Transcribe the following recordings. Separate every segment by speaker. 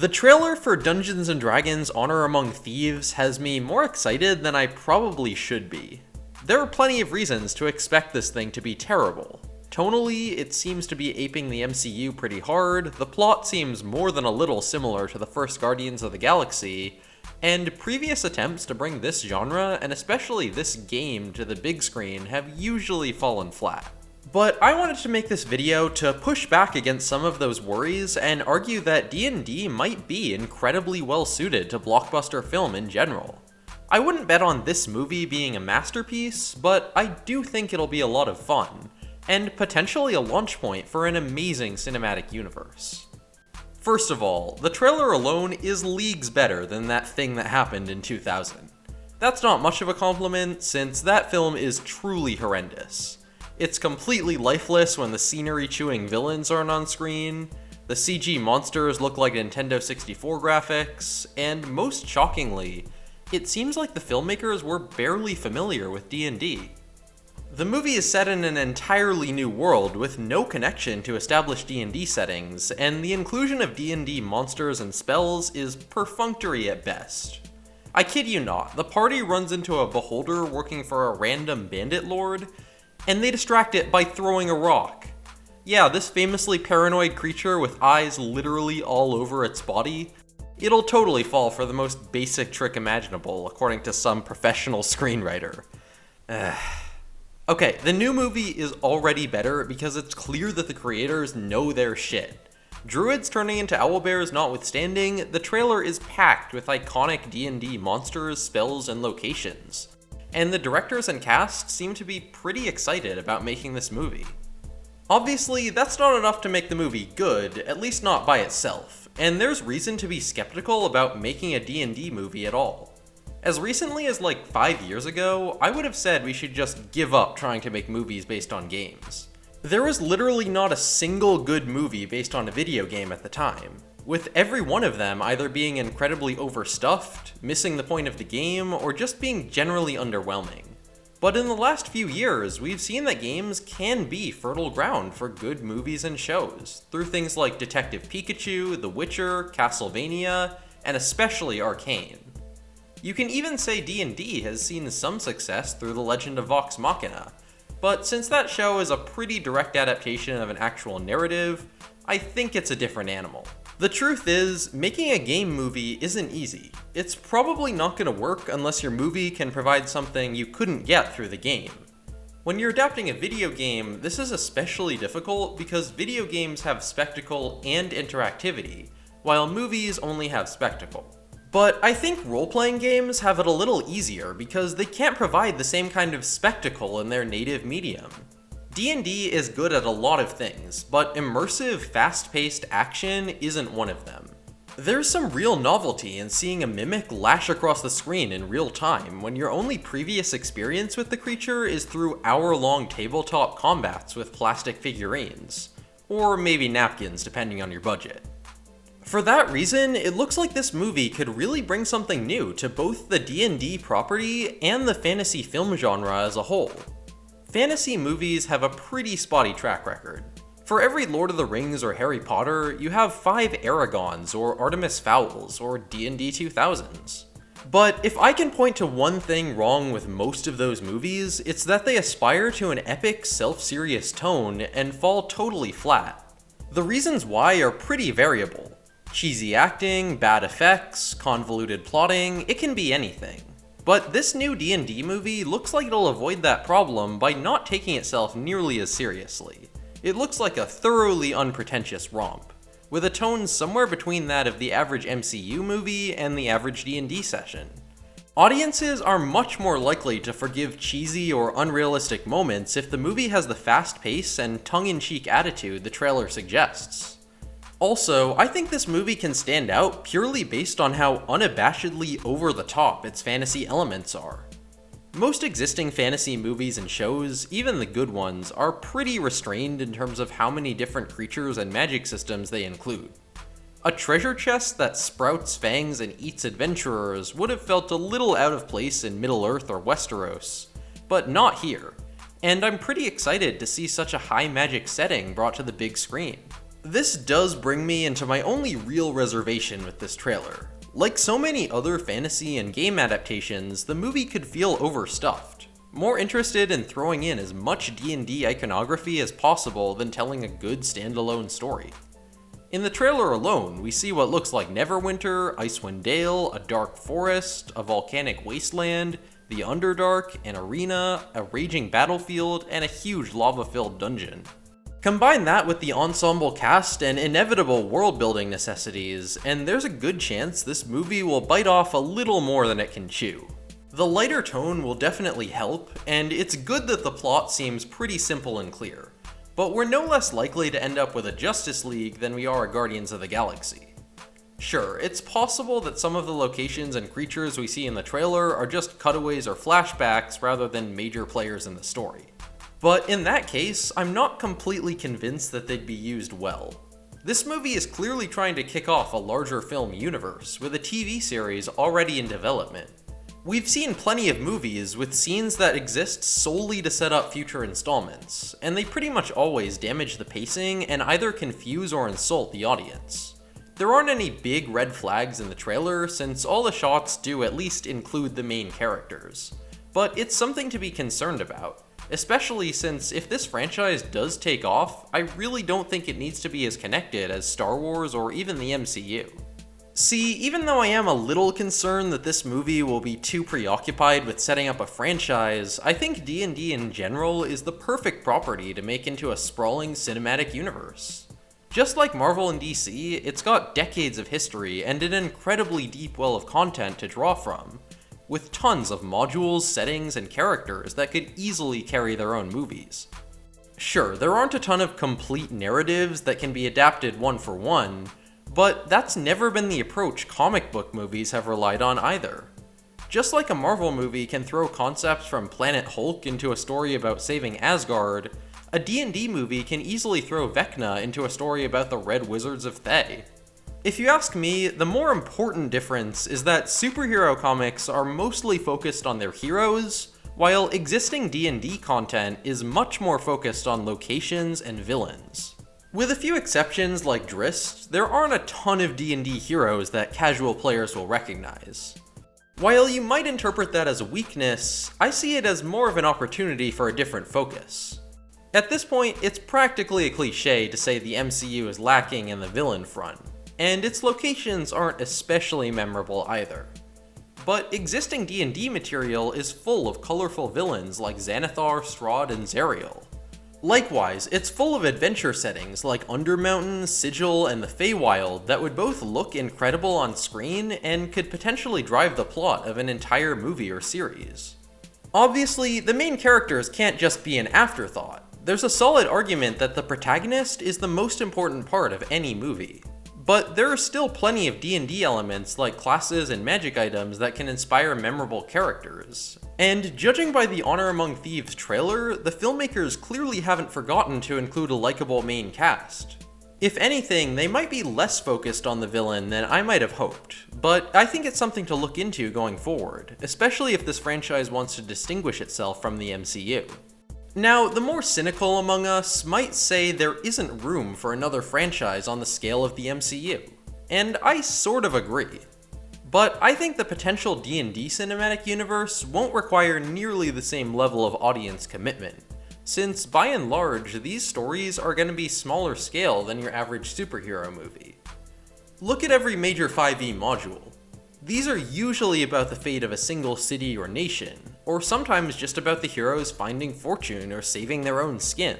Speaker 1: The trailer for Dungeons & Dragons Honor Among Thieves has me more excited than I probably should be. There are plenty of reasons to expect this thing to be terrible. Tonally, it seems to be aping the MCU pretty hard, the plot seems more than a little similar to the first Guardians of the Galaxy, and previous attempts to bring this genre, and especially this game, to the big screen have usually fallen flat. But I wanted to make this video to push back against some of those worries and argue that D&D might be incredibly well suited to blockbuster film in general. I wouldn't bet on this movie being a masterpiece, but I do think it'll be a lot of fun, and potentially a launch point for an amazing cinematic universe. First of all, the trailer alone is leagues better than that thing that happened in 2000. That's not much of a compliment, since that film is truly horrendous. It's completely lifeless when the scenery-chewing villains aren't on screen, the CG monsters look like Nintendo 64 graphics, and most shockingly, it seems like the filmmakers were barely familiar with D&D. The movie is set in an entirely new world with no connection to established D&D settings, and the inclusion of D&D monsters and spells is perfunctory at best. I kid you not, the party runs into a beholder working for a random bandit lord, and they distract it by throwing a rock. Yeah, this famously paranoid creature with eyes literally all over its body, it'll totally fall for the most basic trick imaginable, according to some professional screenwriter. Okay, the new movie is already better because it's clear that the creators know their shit. Druids turning into owlbears notwithstanding, the trailer is packed with iconic D&D monsters, spells, and locations. And the directors and cast seem to be pretty excited about making this movie. Obviously, that's not enough to make the movie good, at least not by itself, and there's reason to be skeptical about making a D&D movie at all. As recently as like 5 years ago, I would have said we should just give up trying to make movies based on games. There was literally not a single good movie based on a video game at the time, with every one of them either being incredibly overstuffed, missing the point of the game, or just being generally underwhelming. But in the last few years, we've seen that games can be fertile ground for good movies and shows, through things like Detective Pikachu, The Witcher, Castlevania, and especially Arcane. You can even say D&D has seen some success through The Legend of Vox Machina, but since that show is a pretty direct adaptation of an actual narrative, I think it's a different animal. The truth is, making a game movie isn't easy. It's probably not going to work unless your movie can provide something you couldn't get through the game. When you're adapting a video game, this is especially difficult because video games have spectacle and interactivity, while movies only have spectacle. But I think role-playing games have it a little easier because they can't provide the same kind of spectacle in their native medium. D&D is good at a lot of things, but immersive, fast-paced action isn't one of them. There's some real novelty in seeing a mimic lash across the screen in real time when your only previous experience with the creature is through hour-long tabletop combats with plastic figurines. Or maybe napkins, depending on your budget. For that reason, it looks like this movie could really bring something new to both the D&D property and the fantasy film genre as a whole. Fantasy movies have a pretty spotty track record. For every Lord of the Rings or Harry Potter, you have 5 Aragons or Artemis Fowls or D&D 2000s. But if I can point to one thing wrong with most of those movies, it's that they aspire to an epic, self-serious tone and fall totally flat. The reasons why are pretty variable. Cheesy acting, bad effects, convoluted plotting, it can be anything. But this new D&D movie looks like it'll avoid that problem by not taking itself nearly as seriously. It looks like a thoroughly unpretentious romp, with a tone somewhere between that of the average MCU movie and the average D&D session. Audiences are much more likely to forgive cheesy or unrealistic moments if the movie has the fast pace and tongue-in-cheek attitude the trailer suggests. Also, I think this movie can stand out purely based on how unabashedly over-the-top its fantasy elements are. Most existing fantasy movies and shows, even the good ones, are pretty restrained in terms of how many different creatures and magic systems they include. A treasure chest that sprouts fangs and eats adventurers would have felt a little out of place in Middle-earth or Westeros, but not here, and I'm pretty excited to see such a high magic setting brought to the big screen. This does bring me into my only real reservation with this trailer. Like so many other fantasy and game adaptations, the movie could feel overstuffed. More interested in throwing in as much D&D iconography as possible than telling a good standalone story. In the trailer alone, we see what looks like Neverwinter, Icewind Dale, a dark forest, a volcanic wasteland, the Underdark, an arena, a raging battlefield, and a huge lava-filled dungeon. Combine that with the ensemble cast and inevitable world-building necessities, and there's a good chance this movie will bite off a little more than it can chew. The lighter tone will definitely help, and it's good that the plot seems pretty simple and clear. But we're no less likely to end up with a Justice League than we are a Guardians of the Galaxy. Sure, it's possible that some of the locations and creatures we see in the trailer are just cutaways or flashbacks rather than major players in the story. But in that case, I'm not completely convinced that they'd be used well. This movie is clearly trying to kick off a larger film universe, with a TV series already in development. We've seen plenty of movies with scenes that exist solely to set up future installments, and they pretty much always damage the pacing and either confuse or insult the audience. There aren't any big red flags in the trailer, since all the shots do at least include the main characters. But it's something to be concerned about, especially since if this franchise does take off, I really don't think it needs to be as connected as Star Wars or even the MCU. See, even though I am a little concerned that this movie will be too preoccupied with setting up a franchise, I think D&D in general is the perfect property to make into a sprawling cinematic universe. Just like Marvel and DC, it's got decades of history and an incredibly deep well of content to draw from, with tons of modules, settings, and characters that could easily carry their own movies. Sure, there aren't a ton of complete narratives that can be adapted one for one, but that's never been the approach comic book movies have relied on either. Just like a Marvel movie can throw concepts from Planet Hulk into a story about saving Asgard, a D&D movie can easily throw Vecna into a story about the Red Wizards of Thay. If you ask me, the more important difference is that superhero comics are mostly focused on their heroes, while existing D&D content is much more focused on locations and villains. With a few exceptions like Drizzt, there aren't a ton of D&D heroes that casual players will recognize. While you might interpret that as a weakness, I see it as more of an opportunity for a different focus. At this point, it's practically a cliche to say the MCU is lacking in the villain front, and its locations aren't especially memorable either. But existing D&D material is full of colorful villains like Xanathar, Strahd, and Zariel. Likewise, it's full of adventure settings like Undermountain, Sigil, and the Feywild that would both look incredible on screen and could potentially drive the plot of an entire movie or series. Obviously, the main characters can't just be an afterthought. There's a solid argument that the protagonist is the most important part of any movie. But there are still plenty of D&D elements like classes and magic items that can inspire memorable characters. And judging by the Honor Among Thieves trailer, the filmmakers clearly haven't forgotten to include a likable main cast. If anything, they might be less focused on the villain than I might have hoped, but I think it's something to look into going forward, especially if this franchise wants to distinguish itself from the MCU. Now, the more cynical among us might say there isn't room for another franchise on the scale of the MCU, and I sort of agree. But I think the potential D&D cinematic universe won't require nearly the same level of audience commitment, since by and large, these stories are going to be smaller scale than your average superhero movie. Look at every major 5e module. These are usually about the fate of a single city or nation, or sometimes just about the heroes finding fortune or saving their own skin.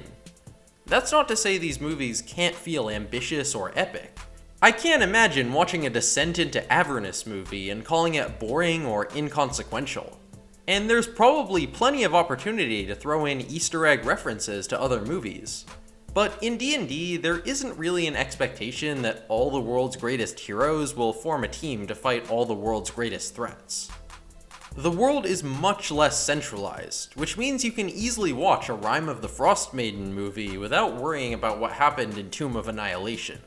Speaker 1: That's not to say these movies can't feel ambitious or epic. I can't imagine watching a Descent into Avernus movie and calling it boring or inconsequential. And there's probably plenty of opportunity to throw in Easter egg references to other movies. But in D&D, there isn't really an expectation that all the world's greatest heroes will form a team to fight all the world's greatest threats. The world is much less centralized, which means you can easily watch a Rime of the Frost Maiden movie without worrying about what happened in Tomb of Annihilation.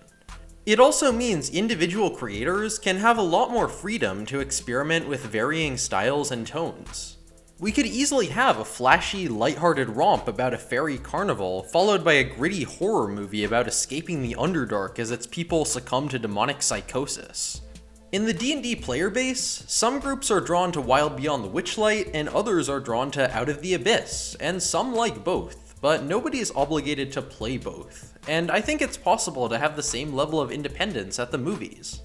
Speaker 1: It also means individual creators can have a lot more freedom to experiment with varying styles and tones. We could easily have a flashy, lighthearted romp about a fairy carnival, followed by a gritty horror movie about escaping the Underdark as its people succumb to demonic psychosis. In the D&D player base, some groups are drawn to Wild Beyond the Witchlight, and others are drawn to Out of the Abyss, and some like both, but nobody is obligated to play both, and I think it's possible to have the same level of independence at the movies.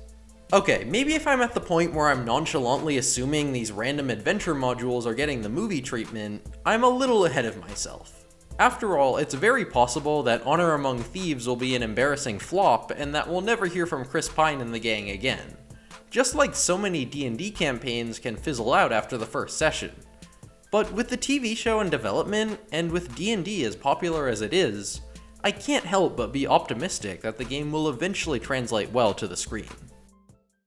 Speaker 1: Okay, maybe if I'm at the point where I'm nonchalantly assuming these random adventure modules are getting the movie treatment, I'm a little ahead of myself. After all, it's very possible that Honor Among Thieves will be an embarrassing flop, and that we'll never hear from Chris Pine and the gang again. Just like so many D&D campaigns can fizzle out after the first session. But with the TV show in development, and with D&D as popular as it is, I can't help but be optimistic that the game will eventually translate well to the screen.